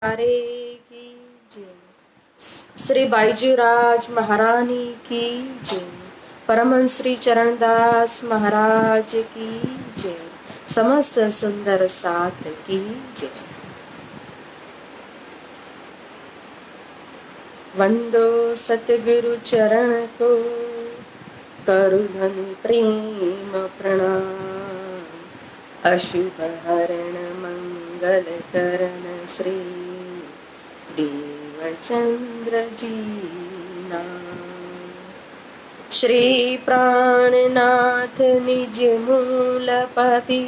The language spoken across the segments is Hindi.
हरे की जय। श्री बाईजूराज महारानी की जय। परमहंस श्री चरणदास महाराज की जय। समस्त सुंदर साथ की जय। वंदो सतगुरु चरण को, करु धन प्रेम प्रणाम। अशुभ हरण मंगल करण श्री देवचंद्र जी नाम। श्री प्राणनाथ निज मूलपति,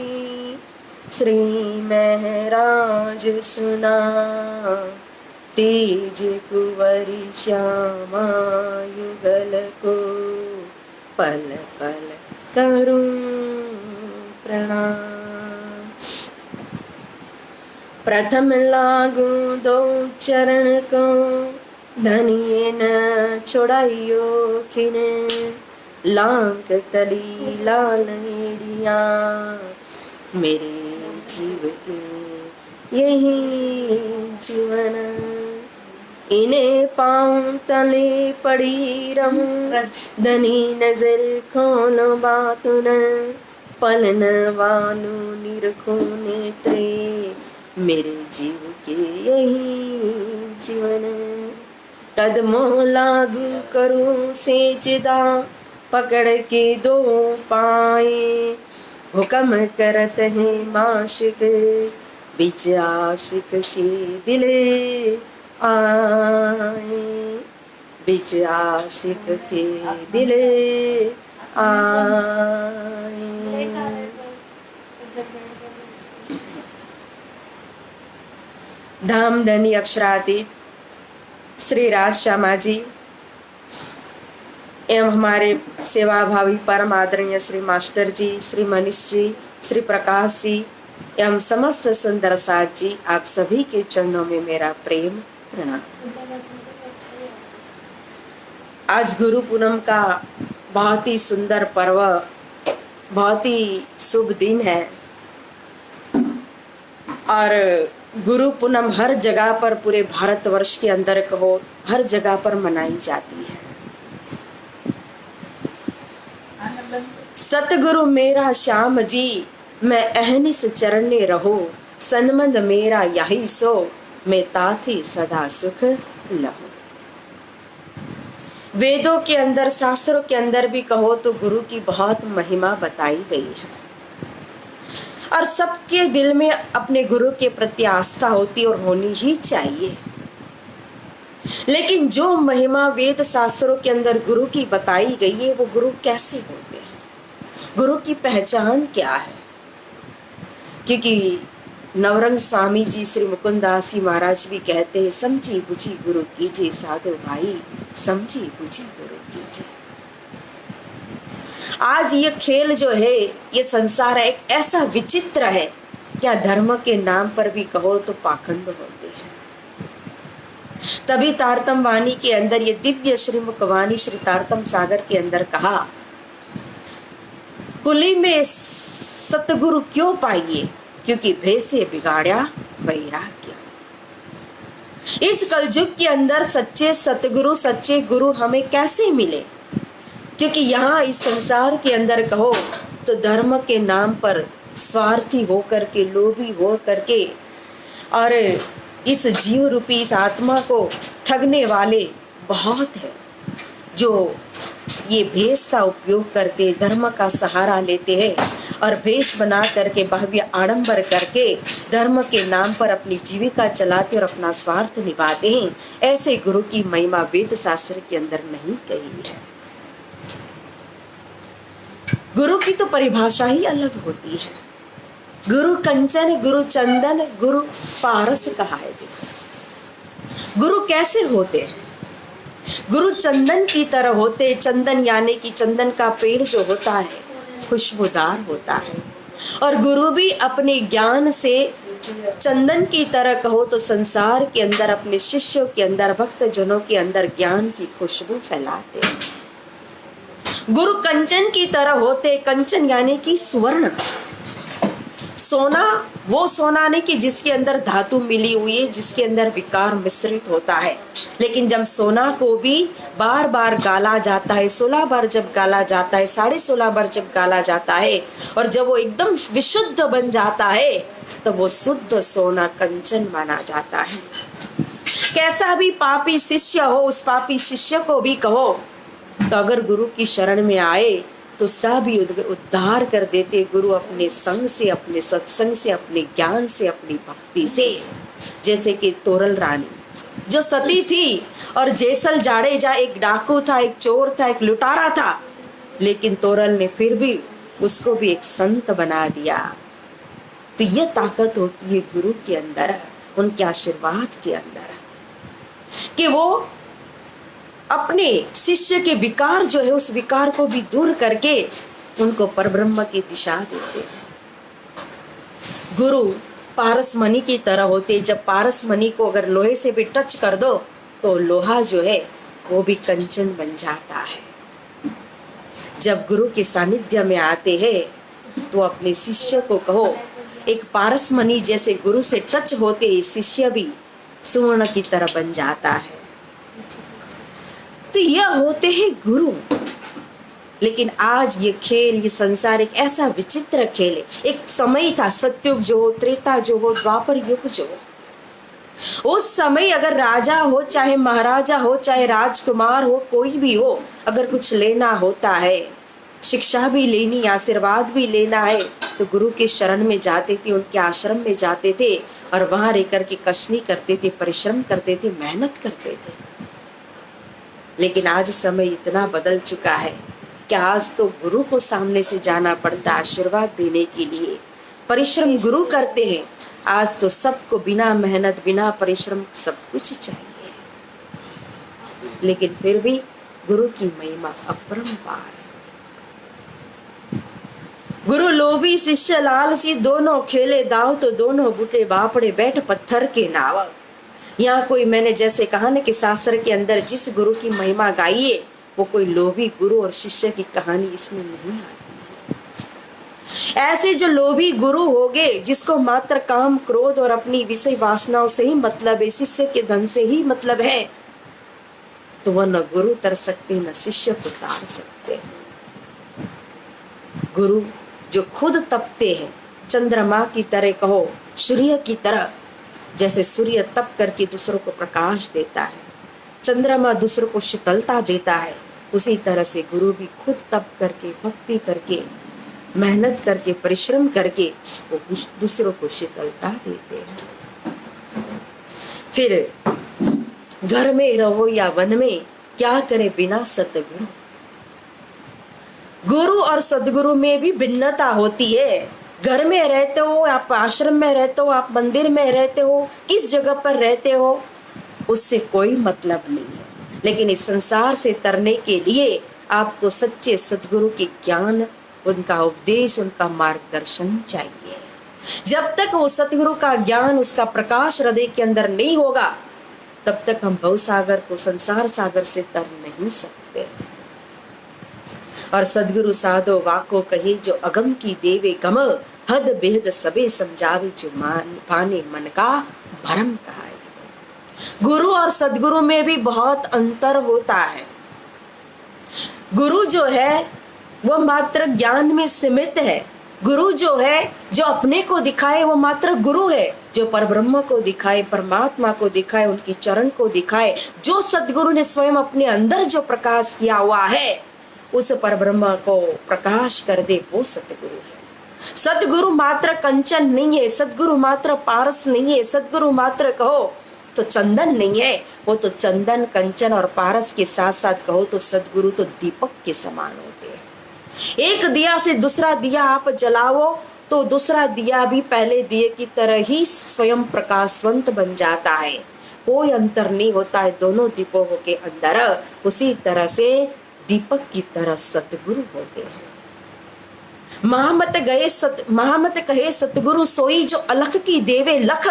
श्री महराज सुना। तेज कुंवरी श्यामा युगल को, पल पल करूं प्रणाम। प्रथम लागू दो चरण को, धनिये न छोड़ाइयो खिने। लांक तली लाल एड़िया, मेरे जीव के यही जीवन। इन्हें पाँव तले पड़ी रहूं, धनी नजर खोलो बातुन। पलन वानु निरखो नेत्रे, मेरे जीव के यही जीवन। कदमों लागू करूं सेजदा, पकड़ के दो पाए। हुक्म करत है माशिक, बिच आशिक के दिले आए। बिच आशिक के दिले आए। धाम धनी अक्षरातीत श्री राज श्यामा जी एवं हमारे सेवा भावी परम आदरणीय श्री मास्टर जी, श्री मनीष जी, श्री प्रकाश जी एवं समस्त सुंदर साथ जी, आप सभी के चरणों में मेरा प्रेम प्रणाम। आज गुरु पूनम का बहुत ही सुंदर पर्व, बहुत ही शुभ दिन है और गुरु पूनम हर जगह पर, पूरे भारतवर्ष के अंदर कहो, हर जगह पर मनाई जाती है। सतगुरु मेरा श्याम जी, मैं अहनिस चरणे रहो। सन्मंद मेरा यही सो, मैं ताथी सदा सुख लहो। वेदों के अंदर, शास्त्रों के अंदर भी कहो तो गुरु की बहुत महिमा बताई गई है और सबके दिल में अपने गुरु के प्रति आस्था होती और होनी ही चाहिए। लेकिन जो महिमा वेद शास्त्रों के अंदर गुरु की बताई गई है, वो गुरु कैसे होते हैं, गुरु की पहचान क्या है? क्योंकि नवरंग स्वामी जी श्री मुकुंदास जी महाराज भी कहते हैं, समझी बुझी गुरु कीजिए साधु भाई, समझी बुझी गुरु कीजिए। आज ये खेल जो है, ये संसार है, एक ऐसा विचित्र है, क्या धर्म के नाम पर भी कहो तो पाखंड होते हैं। तभी तारतम वाणी के अंदर ये दिव्य श्रीमुख वाणी श्री तारतम सागर के अंदर कहा, कुली में सतगुरु क्यों पाइए, क्योंकि भय से बिगाड़ा वैराग्य। इस कलयुग के अंदर सच्चे सतगुरु, सच्चे गुरु हमें कैसे मिले? क्योंकि यहाँ इस संसार के अंदर कहो तो धर्म के नाम पर स्वार्थी होकर के, लोभी हो करके और इस जीव रूपी इस आत्मा को ठगने वाले बहुत है, जो ये भेष का उपयोग करते, धर्म का सहारा लेते हैं और भेष बना करके, भव्य आडंबर करके धर्म के नाम पर अपनी जीविका चलाते और अपना स्वार्थ निभाते हैं। ऐसे गुरु की महिमा वेद शास्त्र के अंदर नहीं कही है। गुरु की तो परिभाषा ही अलग होती है। गुरु कंचन, गुरु चंदन, गुरु पारस कहा है। देखो गुरु कैसे होते हैं? गुरु चंदन की तरह होते। चंदन यानी कि चंदन का पेड़ जो होता है खुशबूदार होता है, और गुरु भी अपने ज्ञान से चंदन की तरह कहो तो संसार के अंदर, अपने शिष्यों के अंदर, भक्त जनों के अंदर ज्ञान की खुशबू फैलाते हैं। गुरु कंचन की तरह होते। कंचन यानी कि स्वर्ण, सोना वो सोना नहीं कि जिसके अंदर धातु मिली हुई है, जिसके अंदर विकार मिश्रित होता है। लेकिन जब सोना को भी बार बार गाला जाता है, 16 बार जब गाला जाता है, 16.5 बार जब गाला जाता है, और जब वो एकदम विशुद्ध बन जाता है, तो वो शुद्ध सोना कंचन माना जाता है। कैसा भी पापी शिष्य हो, उस पापी शिष्य को भी कहो तो अगर गुरु की शरण में आए तो उसका भी उद्धार कर देते गुरु, अपने संग से, अपने सत्संग से, अपने ज्ञान से, अपनी भक्ति से। जैसे कि तोरल रानी जो सती थी, और जेसल जाडेजा एक डाकू था, एक चोर था, एक लुटारा था, लेकिन तोरल ने फिर भी उसको भी एक संत बना दिया। तो ये ताकत होती है गुरु के अंदर, उनके आशीर्वाद के अंदर, कि वो अपने शिष्य के विकार जो है, उस विकार को भी दूर करके उनको परब्रह्म की दिशा देते। गुरु पारस मणि की तरह होते। जब पारस मणि को अगर लोहे से भी टच कर दो तो लोहा जो है वो भी कंचन बन जाता है। जब गुरु के सानिध्य में आते हैं तो अपने शिष्य को कहो, एक पारस मणि जैसे गुरु से टच होते ही शिष्य भी सुवर्ण की तरह बन जाता है। तो यह होते हैं गुरु। लेकिन आज ये खेल, ये संसार एक ऐसा विचित्र खेल है। एक समय था, सतयुग जो हो, त्रेता जो हो, द्वापर युग जो हो, उस समय अगर राजा हो, चाहे महाराजा हो, चाहे राजकुमार हो, कोई भी हो, अगर कुछ लेना होता है, शिक्षा भी लेनी, आशीर्वाद भी लेना है, तो गुरु के शरण में जाते थे, उनके आश्रम में जाते थे, और वहां रहकर के कष्नी करते थे, परिश्रम करते थे, मेहनत करते थे। लेकिन आज समय इतना बदल चुका है कि आज तो गुरु को सामने से जाना पड़ता आशीर्वाद देने के लिए। परिश्रम गुरु करते हैं। आज तो सबको बिना मेहनत, बिना परिश्रम सब कुछ चाहिए। लेकिन फिर भी गुरु की महिमा अपरंपार। गुरु लोभी शिष्य लालची, दोनों खेले दाव तो दोनों गुटे बापड़े, बैठ पत्थर के नाव। यहाँ कोई, मैंने जैसे कहा ना कि शास्त्र के अंदर जिस गुरु की महिमा गाई है, वो कोई लोभी गुरु और शिष्य की कहानी इसमें नहीं आती है। ऐसे जो लोभी गुरु होंगे, जिसको मात्र काम, क्रोध और अपनी विषय वासनाओं से ही मतलब है, शिष्य के धन से ही मतलब है, तो वह न गुरु तर सकते, न शिष्य को तार सकते हैं। गुरु जो खुद तपते हैं, चंद्रमा की तरह कहो, सूर्य की तरह, जैसे सूर्य तप करके दूसरों को प्रकाश देता है, चंद्रमा दूसरों को शीतलता देता है, उसी तरह से गुरु भी खुद तप करके, भक्ति करके, मेहनत करके, परिश्रम करके वो दूसरों को शीतलता देते हैं। फिर घर में रहो या वन में, क्या करे बिना सतगुरु। गुरु और सदगुरु में भी भिन्नता होती है। घर में रहते हो, आप आश्रम में रहते हो, आप मंदिर में रहते हो, किस जगह पर रहते हो, उससे कोई मतलब नहीं है। लेकिन इस संसार से तरने के लिए आपको सच्चे सदगुरु के ज्ञान, उनका उपदेश, उनका मार्गदर्शन चाहिए। जब तक वो सतगुरु का ज्ञान, उसका प्रकाश हृदय के अंदर नहीं होगा, तब तक हम भवसागर को, संसार सागर से तर नहीं सकते। और सदगुरु साधो वाको कहे, जो अगम की देवे गम, हद बेहद सबे समझावे, जो मान पाने मन का भरम कहा है। गुरु और सदगुरु में भी बहुत अंतर होता है। गुरु जो है वो मात्र ज्ञान में सीमित है। गुरु जो है, जो अपने को दिखाए, वो मात्र गुरु है। जो परब्रह्म को दिखाए, परमात्मा को दिखाए, उनकी चरण को दिखाए, जो सदगुरु ने स्वयं अपने अंदर जो प्रकाश किया हुआ है, उस परब्रह्म को प्रकाश कर दे, वो सतगुरु है। सतगुरु मात्र कंचन नहीं है, सतगुरु मात्र पारस नहीं है, सतगुरु मात्र कहो तो चंदन नहीं है। वो तो चंदन, कंचन और पारस के साथ साथ कहो तो सतगुरु तो दीपक के समान होते हैं। एक दिया से दूसरा दिया आप जलाओ तो दूसरा दिया भी पहले दिए की तरह ही स्वयं प्रकाशवंत बन जाता है। कोई अंतर नहीं होता है दोनों दीपों के अंदर। उसी तरह से दीपक की तरह सतगुरु होते हैं। महामत कहे सतगुरु सोई, जो अलख की देवे लख,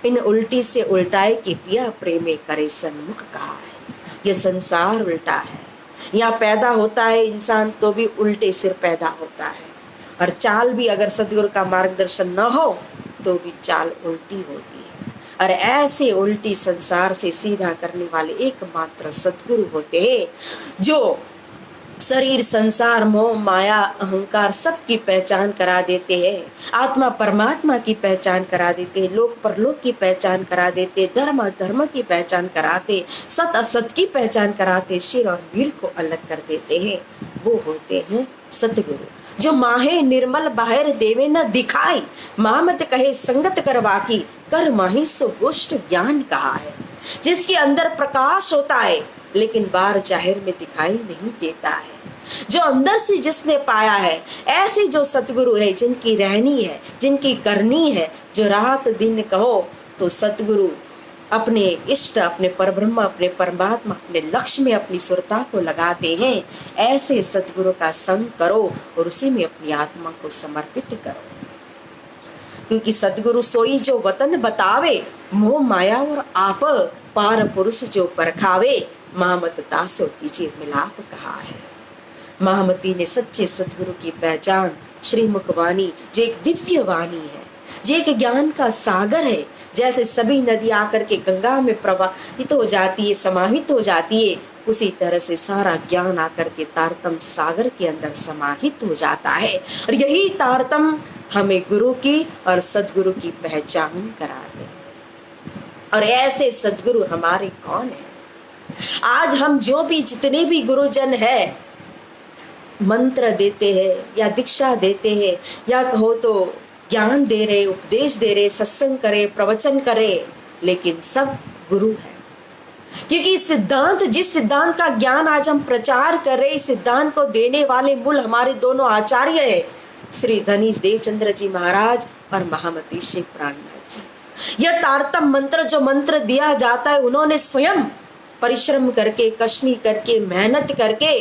इन उल्टी से उल्टाए के पिया प्रेमे करे सन्मुख कहा है। ये संसार उल्टा है। यहाँ पैदा होता है इंसान तो भी उल्टे सिर पैदा होता है, और चाल भी अगर सतगुरु का मार्गदर्शन न हो तो भी चाल उल्टी होती है। और ऐसे उल्टी संसार से सीधा करने वाले एकमात्र सतगुरु होते हैं, जो शरीर संसार मोह माया अहंकार सबकी पहचान करा देते हैं, आत्मा परमात्मा की पहचान करा देते हैं, लोक परलोक की पहचान करा देते, धर्म धर्म की पहचान कराते, सत असत की पहचान कराते, शिर और वीर को अलग कर देते हैं। वो होते हैं सतगुरु, जो माहे निर्मल बाहर देवे न दिखाई, मामत कहे संगत करवा की, कर माही सो गोष्ठ ज्ञान कहा है। जिसके अंदर प्रकाश होता है लेकिन बाहर जाहिर में दिखाई नहीं देता है, जो अंदर से जिसने पाया है, ऐसे जो सतगुरु है, जिनकी रहनी है, जिनकी करनी है, जो रात दिन कहो तो सतगुरु अपने इष्ट, अपने परब्रह्म, अपने परमात्मा, अपने लक्ष्य में अपनी सुरता को लगाते हैं। ऐसे सतगुरु का संग करो और उसी में अपनी आत्मा को समर्पित करो, क्योंकि सतगुरु सोई जो वतन बतावे, मोह माया और आप पार पुरुष जो परखावे, महामत तासो कीजिए मिलाप कहा है। महामती ने सच्चे सतगुरु की पहचान श्रीमुख वाणी, जो एक दिव्य वाणी है, जो एक ज्ञान का सागर है, जैसे सभी नदी आकर के गंगा में प्रवाहित हो जाती है, समाहित हो जाती है, उसी तरह से सारा ज्ञान आकर के तारतम सागर के अंदर समाहित हो जाता है। और यही तारतम हमें गुरु की और सदगुरु की पहचान कराते हैं। और ऐसे सदगुरु हमारे कौन है? आज हम जो भी जितने भी गुरुजन है, मंत्र देते हैं या दीक्षा देते हैं या कहो तो ज्ञान दे रहे, उपदेश दे रहे, सत्संग करे, प्रवचन करे, लेकिन सब गुरु है। क्योंकि सिद्धांत, जिस सिद्धांत का ज्ञान आज हम प्रचार कर रहे, इस सिद्धांत को देने वाले मूल हमारे दोनों आचार्य है, श्री धनीश देवचंद्र जी महाराज और महामती श्री प्राणनाथ जी। यह तारतम मंत्र जो मंत्र दिया जाता है, उन्होंने स्वयं परिश्रम करके, कष्नी करके, मेहनत करके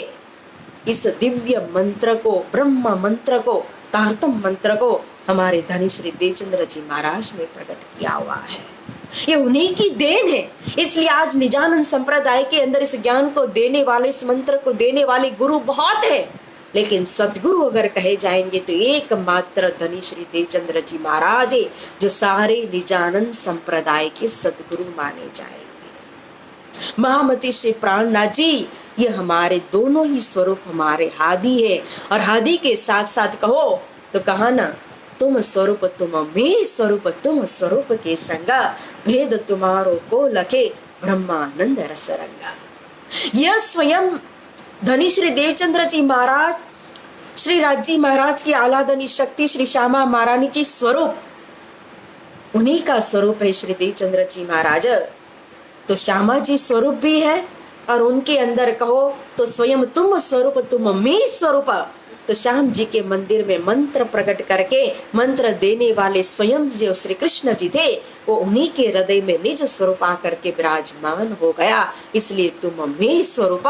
इस दिव्य मंत्र को, ब्रह्म मंत्र को, तारतम मंत्र को हमारे धनी श्री देवचंद्र जी महाराज ने प्रकट किया हुआ है। ये उन्हीं की देन है। इसलिए आज निजानंद संप्रदाय के अंदर इस ज्ञान को देने वाले, इस मंत्र को देने वाले गुरु बहुत है, लेकिन सदगुरु अगर कहे जाएंगे तो एकमात्र धनी श्री देवचंद्र जी महाराज है, जो सारे निजानंद संप्रदाय के सदगुरु माने जाएंगे। महामती श्री प्राणनाथ जी, ये हमारे दोनों ही स्वरूप हमारे हादी है। और हादी के साथ साथ कहो तो कहा ना, तुम स्वरूप तुम में स्वरूप तुम स्वरूप के संगा, भेद तुम्हारो को लखे ब्रह्मानंद रस रंगा। यह स्वयं धनी श्री देवचंद्र जी महाराज, श्री राजी महाराज की आलाधनी शक्ति श्री श्यामा महारानी जी स्वरूप, उन्हीं का स्वरूप है श्री देवचंद्र जी महाराज। तो श्यामा जी स्वरूप भी है और उनके अंदर कहो तो स्वयं तुम स्वरूप तुम में स्वरूप। तो श्याम जी के मंदिर में मंत्र प्रकट करके मंत्र देने वाले स्वयं जो श्री कृष्ण जी थे, वो उन्हीं के हृदय में निज स्वरूप आकर के विराजमान हो गया। इसलिए तुम में स्वरूप,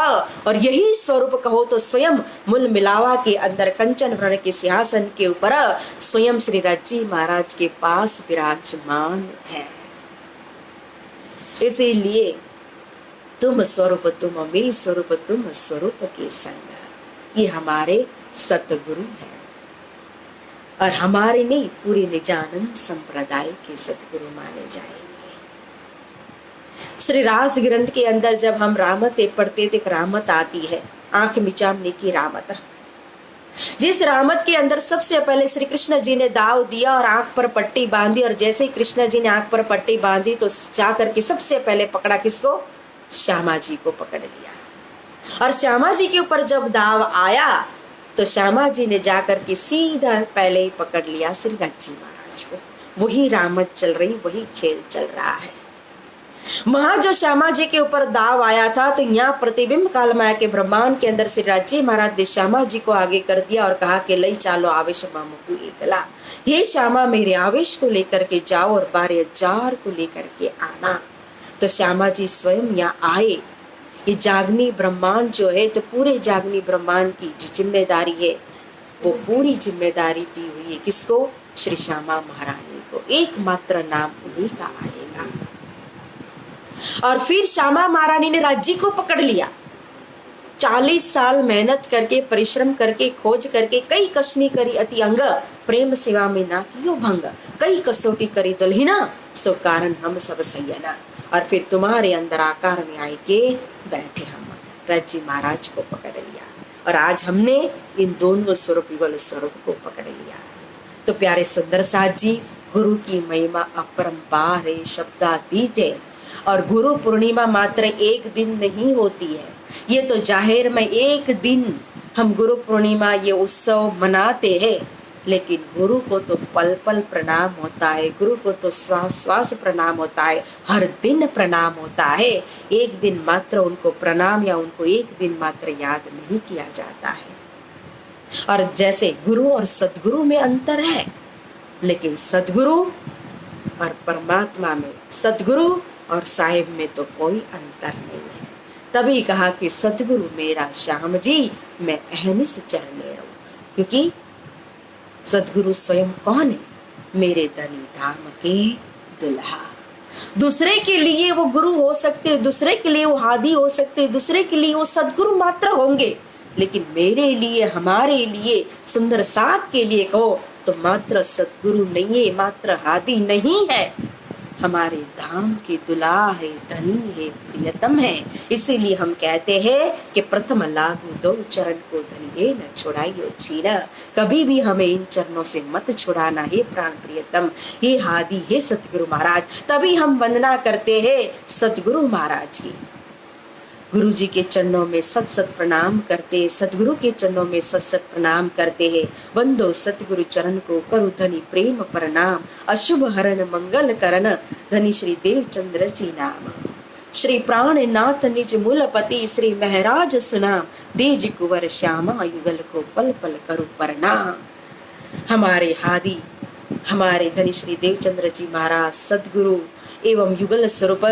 और यही स्वरूप कहो तो स्वयं मूल मिलावा के अंदर कंचन वर्ण के सिंहासन के ऊपर स्वयं श्री राजी महाराज के पास विराजमान है। इसीलिए तुम स्वरूप तुम में स्वरूप तुम स्वरूप के संग, ये हमारे सतगुरु हैं। और हमारे नहीं, पूरे निजानंद संप्रदाय के सतगुरु माने जाएंगे। श्री रास ग्रंथ के अंदर जब हम रामते पढ़ते थे, रामत आती है, आंख मिचामने की रामत, जिस रामत के अंदर सबसे पहले श्री कृष्ण जी ने दाव दिया और आंख पर पट्टी बांधी। और जैसे ही कृष्ण जी ने आंख पर पट्टी बांधी तो जाकर के सबसे पहले पकड़ा किसको? श्यामा जी को पकड़ लिया। और श्यामा जी के ऊपर जब दाव आया तो श्यामा जी ने जाकर के सीधा पहले ही पकड़ लिया श्री राजी महाराज को। वही रामत चल रही, वही खेल चल रहा है। वहां जो श्यामा जी के ऊपर दाव आया था, तो यहाँ प्रतिबिंब काल माया के ब्रह्मांड के अंदर श्री राजी महाराज ने श्यामा जी को आगे कर दिया और कहा कि लई चालो आवेश मामू एकला, हे श्यामा मेरे आवेश को लेकर के जाओ और 12,000 को लेकर के आना। तो श्यामा जी स्वयं यहाँ आए। ये जागनी ब्रह्मांड जो है, तो पूरे जागनी ब्रह्मांड की जो जिम्मेदारी है, वो पूरी जिम्मेदारी दी हुई है किसको? श्री श्यामा महारानी को। एकमात्र नाम उन्हीं का आएगा। और फिर श्यामा महारानी ने राज्य को पकड़ लिया। 40 साल मेहनत करके परिश्रम करके खोज करके कई कसनी करी अति अंग प्रेम सेवा में ना कियो भंग कई कसौटी करी दुल्हिना सो कारण हम सब सैयना। और फिर तुम्हारे अंदर आकार में आए के बैठे हम रज जी महाराज को पकड़ लिया और आज हमने इन दोनों स्वरूप युगल स्वरूप को पकड़ लिया। तो प्यारे सुंदर साथ जी, गुरु की महिमा अपरंपार है, शब्दातीत है। और गुरु पूर्णिमा मात्र एक दिन नहीं होती है, ये तो जाहिर में एक दिन हम गुरु पूर्णिमा ये उत्सव मनाते हैं, लेकिन गुरु को तो पल पल प्रणाम होता है, गुरु को तो श्वास श्वास प्रणाम होता है, हर दिन प्रणाम होता है। एक दिन मात्र उनको प्रणाम या उनको एक दिन मात्र याद नहीं किया जाता है। और जैसे गुरु और सदगुरु में अंतर है, लेकिन सदगुरु और परमात्मा में, सदगुरु और साहिब में तो कोई अंतर नहीं है। तभी कहा कि सतगुरु मेरा श्याम जी, मैं अहनिस चरणे रहूं, क्योंकि सतगुरु स्वयं कौन है? मेरे धनी धाम के दुल्हा। दूसरे के लिए वो गुरु हो सकते, दूसरे के लिए वो हादी हो सकते, दूसरे के लिए वो सदगुरु मात्र होंगे, लेकिन मेरे लिए, हमारे लिए, सुंदर साथ के लिए कहो तो मात्र सतगुरु नहीं है, मात्र हादी नहीं है, हमारे धाम के दुल्हा है, धनी है, प्रियतम है। इसीलिए हम कहते हैं कि प्रथम लागू दो चरण को धनिये न छोड़ाइयो छीना। कभी भी हमें इन चरणों से मत छुड़ाना है प्राण प्रियतम, ये हादी है सतगुरु महाराज। तभी हम वंदना करते हैं सतगुरु महाराज की, गुरु जी के चरणों में सत सत प्रणाम करते, सतगुरु के चरणों में सत सत प्रणाम करते हैं। वंदो सतगुरु चरण को करु धनी प्रेम प्रणाम, अशुभ हरण मंगल करन धनी श्री देव चंद्र जी नाम। श्री प्राणनाथ निज मूलपति श्री महराज सुनाम, देज कुंवर श्यामा युगल को पल पल करु प्रणाम। हमारे हादी, हमारे धनी श्री देवचंद्र जी महाराज सदगुरु एवं युगल स्वरूप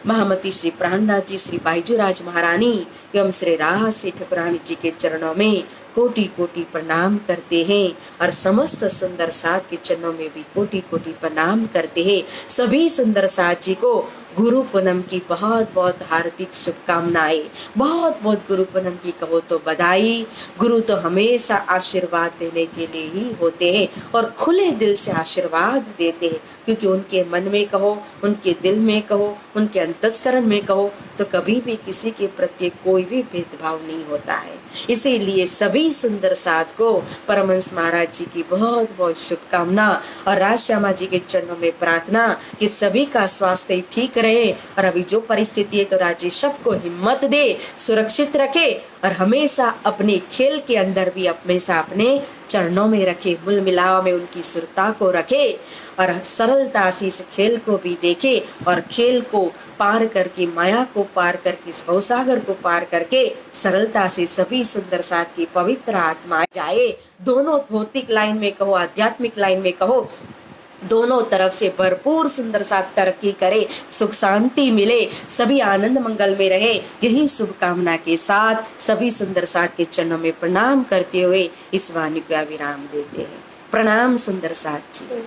महामती श्री प्राणनाथ जी, श्री बाईजूराज महारानी एवं श्री राह से ठकुरानी जी के चरणों में कोटि कोटि प्रणाम करते हैं। और समस्त सुंदर साथ के चरणों में भी कोटि कोटि प्रणाम करते हैं। सभी सुंदर साथ जी को गुरु पूनम की बहुत बहुत हार्दिक शुभकामनाएं, बहुत बहुत गुरु पूनम की कहो तो बधाई। गुरु तो हमेशा आशीर्वाद देने के लिए ही होते हैं और खुले दिल से आशीर्वाद देते हैं, क्योंकि उनके मन में कहो, उनके दिल में कहो, उनके अंतस्करण में कहो तो कभी भी किसी के प्रति कोई भी भेदभाव नहीं होता है। इसीलिए सभी सुंदर साथ को परमहंस महाराज जी की बहुत बहुत शुभकामना और राजश्यामा जी के चरणों में प्रार्थना कि सभी का स्वास्थ्य ठीक रहे। और अभी जो परिस्थिति है तो राजी सबको हिम्मत दे, सुरक्षित रखे और हमेशा अपने खेल के अंदर भी हमेशा अपने चरणों में रखे, मूल मिलाव में उनकी सुरता को रखे और सरलता से इस खेल को भी देखे और खेल को पार करके, माया को पार करके, भवसागर को पार करके सरलता से सभी सुंदर साथ की पवित्र आत्मा जाए। दोनों भौतिक लाइन में कहो, आध्यात्मिक लाइन में कहो, दोनों तरफ से भरपूर सुंदर साथ तरक्की करे, सुख शांति मिले, सभी आनंद मंगल में रहे। यही शुभकामना के साथ सभी सुंदर साथ के चरणों में प्रणाम करते हुए इस वाणी का विराम देते हैं। प्रणाम सुंदर साथ जी।